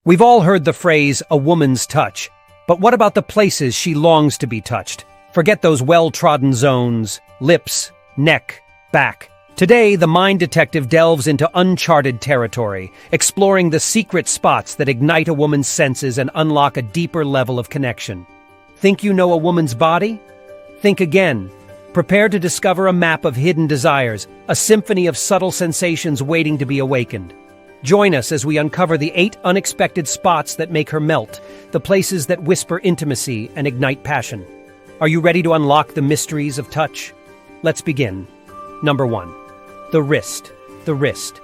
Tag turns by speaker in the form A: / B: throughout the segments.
A: We've all heard the phrase, a woman's touch. But what about the places she longs to be touched? Forget those well-trodden zones, lips, neck, back. Today, the Mind Detective delves into uncharted territory, exploring the secret spots that ignite a woman's senses and unlock a deeper level of connection. Think you know a woman's body? Think again. Prepare to discover a map of hidden desires, a symphony of subtle sensations waiting to be awakened. Join us as we uncover the 8 unexpected spots that make her melt, the places that whisper intimacy and ignite passion. Are you ready to unlock the mysteries of touch? Let's begin. Number 1. The wrist. The wrist.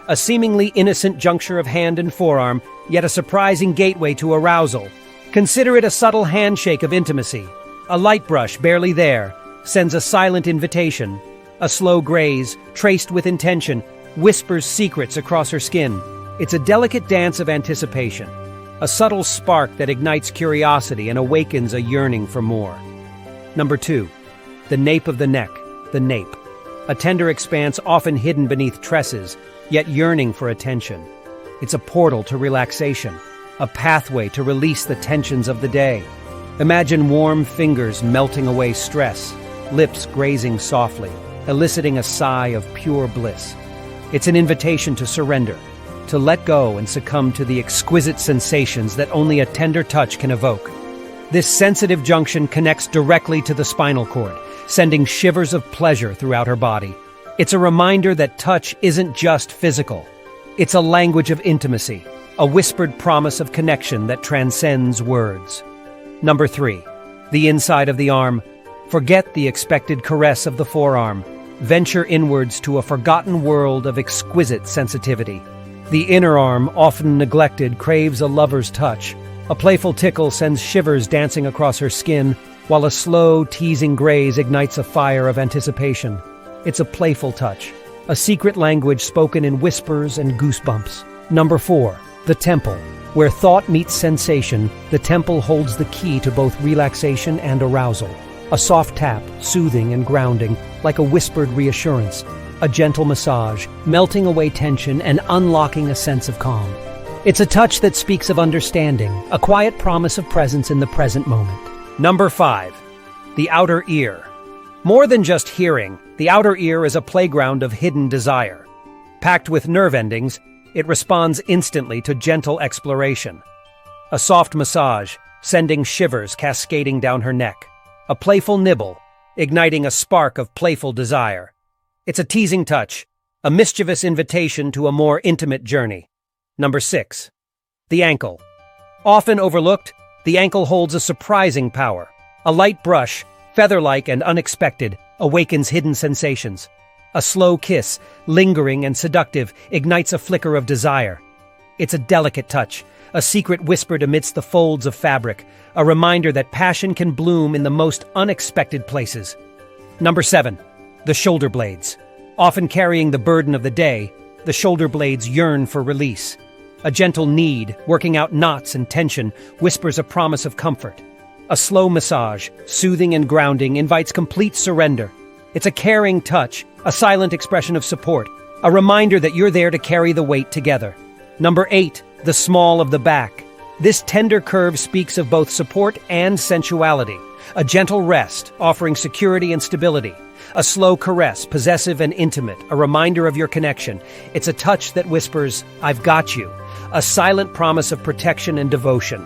A: A seemingly innocent juncture of hand and forearm, yet a surprising gateway to arousal. Consider it a subtle handshake of intimacy. A light brush, barely there, sends a silent invitation. A slow graze, traced with intention, whispers secrets across her skin. It's a delicate dance of anticipation. A subtle spark that ignites curiosity and awakens a yearning for more. Number 2. The nape of the neck. The nape. A tender expanse often hidden beneath tresses, yet yearning for attention. It's a portal to relaxation, a pathway to release the tensions of the day. Imagine warm fingers melting away stress, lips grazing softly, eliciting a sigh of pure bliss. It's an invitation to surrender, to let go and succumb to the exquisite sensations that only a tender touch can evoke. This sensitive junction connects directly to the spinal cord, sending shivers of pleasure throughout her body. It's a reminder that touch isn't just physical. It's a language of intimacy, a whispered promise of connection that transcends words. Number 3. The inside of the arm. Forget the expected caress of the forearm. Venture inwards to a forgotten world of exquisite sensitivity. The inner arm, often neglected, craves a lover's touch. A playful tickle sends shivers dancing across her skin, while a slow, teasing graze ignites a fire of anticipation. It's a playful touch, a secret language spoken in whispers and goosebumps. Number 4. The temple. Where thought meets sensation, the temple holds the key to both relaxation and arousal. A soft tap, soothing and grounding, like a whispered reassurance. A gentle massage, melting away tension and unlocking a sense of calm. It's a touch that speaks of understanding, a quiet promise of presence in the present moment. Number 5. The outer ear. More than just hearing, the outer ear is a playground of hidden desire. Packed with nerve endings, it responds instantly to gentle exploration. A soft massage, sending shivers cascading down her neck. A playful nibble, igniting a spark of playful desire. It's a teasing touch, a mischievous invitation to a more intimate journey. Number 6. The ankle. Often overlooked, the ankle holds a surprising power. A light brush, feather-like and unexpected, awakens hidden sensations. A slow kiss, lingering and seductive, ignites a flicker of desire. It's a delicate touch, a secret whispered amidst the folds of fabric, a reminder that passion can bloom in the most unexpected places. Number 7. The shoulder blades. Often carrying the burden of the day, the shoulder blades yearn for release. A gentle knead, working out knots and tension, whispers a promise of comfort. A slow massage, soothing and grounding, invites complete surrender. It's a caring touch, a silent expression of support, a reminder that you're there to carry the weight together. Number 8. The small of the back. This tender curve speaks of both support and sensuality. A gentle rest, offering security and stability. A slow caress, possessive and intimate, a reminder of your connection. It's a touch that whispers, "I've got you." A silent promise of protection and devotion.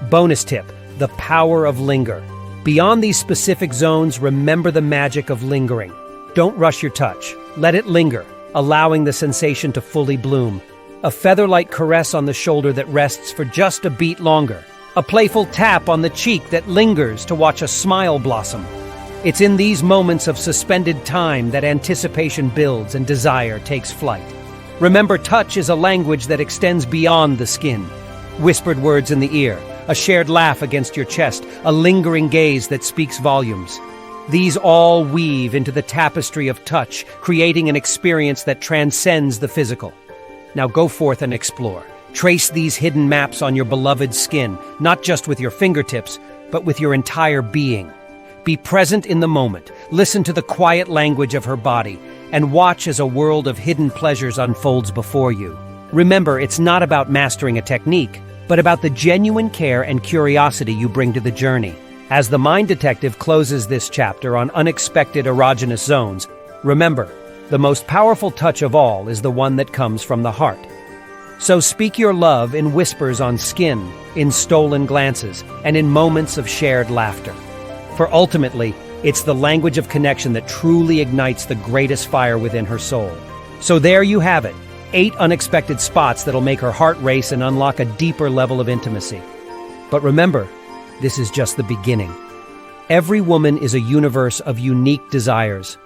A: Bonus tip, the power of linger. Beyond these specific zones, remember the magic of lingering. Don't rush your touch. Let it linger, allowing the sensation to fully bloom. A feather-like caress on the shoulder that rests for just a beat longer. A playful tap on the cheek that lingers to watch a smile blossom. It's in these moments of suspended time that anticipation builds and desire takes flight. Remember, touch is a language that extends beyond the skin. Whispered words in the ear, a shared laugh against your chest, a lingering gaze that speaks volumes. These all weave into the tapestry of touch, creating an experience that transcends the physical. Now go forth and explore. Trace these hidden maps on your beloved's skin, not just with your fingertips, but with your entire being. Be present in the moment, listen to the quiet language of her body, and watch as a world of hidden pleasures unfolds before you. Remember, it's not about mastering a technique, but about the genuine care and curiosity you bring to the journey. As the mind detective closes this chapter on unexpected erogenous zones, remember, the most powerful touch of all is the one that comes from the heart. So speak your love in whispers on skin, in stolen glances, and in moments of shared laughter. For ultimately, it's the language of connection that truly ignites the greatest fire within her soul. So there you have it, 8 unexpected spots that'll make her heart race and unlock a deeper level of intimacy. But remember, this is just the beginning. Every woman is a universe of unique desires,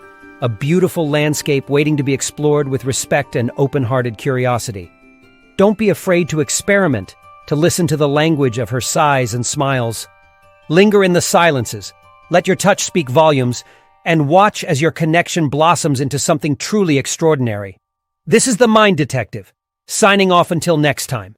A: a beautiful landscape waiting to be explored with respect and open-hearted curiosity. Don't be afraid to experiment, to listen to the language of her sighs and smiles. Linger in the silences, let your touch speak volumes, and watch as your connection blossoms into something truly extraordinary. This is the Mind Detective, signing off until next time.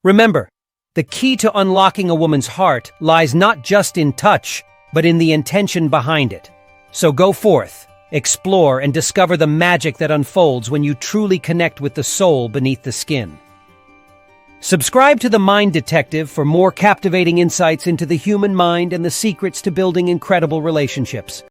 A: Remember, the key to unlocking a woman's heart lies not just in touch, but in the intention behind it. So go forth, explore, and discover the magic that unfolds when you truly connect with the soul beneath the skin. Subscribe to the Mind Detective for more captivating insights into the human mind and the secrets to building incredible relationships.